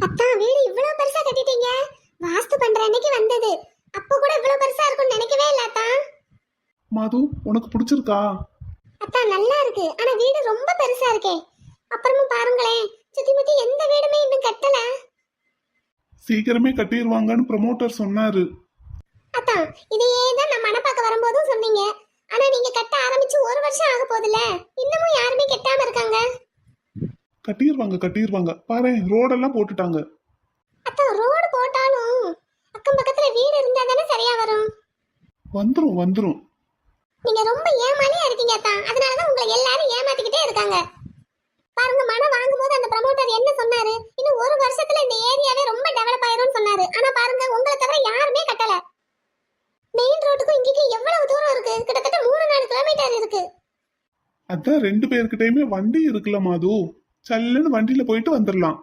அத்தா வீடு இவ்வளவு பெருசா கட்டிட்டீங்க. வாஸ்து பண்ற அன்னைக்கு வந்தது. அப்ப கூட இவ்வளவு பெருசா இருக்கும்னு நினைக்கவே இல்ல அத்தா. மாது, உனக்கு பிடிச்சிருக்கா? அத்தா நல்லா இருக்கு. ஆனா வீடு ரொம்ப பெருசா இருக்கே. அப்புறமும் பாருங்களேன், சுத்தி முத்தி எந்த வீடுமே இன்னும் கட்டல. சீக்கிரமே கட்டிடுவாங்கன்னு ப்ரமோட்டர் சொன்னாரு. அத்தா இதையே தான் நான் மணப்பாக்க வரும்போதும் சொன்னீங்க. ஆனா நீங்க கட்ட ஆரம்பிச்சு ஒரு வருஷம் ஆக போகுதுல. இன்னமும் யாருமே கட்டாம இருக்காங்க. கட்டிடுவாங்க பாரு, ரோடெல்லாம் போட்டுட்டாங்க. அத்தா ரோடு போட்டாலும் அக்கம் பக்கத்துல வீடு இருந்தா தானே சரியா வரும். வந்துரும். நீங்க ரொம்ப ஏமாளியா இருக்கீங்க அத்தா. அதனாலதான் உங்களை எல்லாரும் ஏமாத்திக்கிட்டே இருக்காங்க. பாருங்க, மனம் வாங்கும்போது அந்த ப்ரமோட்டர் என்ன சொன்னாரு? இன்னும் ஒரு வருஷத்துல இந்த ஏரியாவே ரொம்ப டெவலப் ஆயிரும்னு சொன்னாரு. ஆனா பாருங்க, உங்களை தவிர யாருமே கட்டல. மெயின் ரோட்டுக்கும் இங்கேக்கு எவ்வளவு தூரம் இருக்கு? கிட்டத்தட்ட 3-4 கிலோமீட்டர் இருக்கு. அதான் 2 பேருக்கிட்டயுமே வண்டி இருக்குல்ல மாது, சல்லுன்னு வண்டியில போயிட்டு வந்துடலாம்.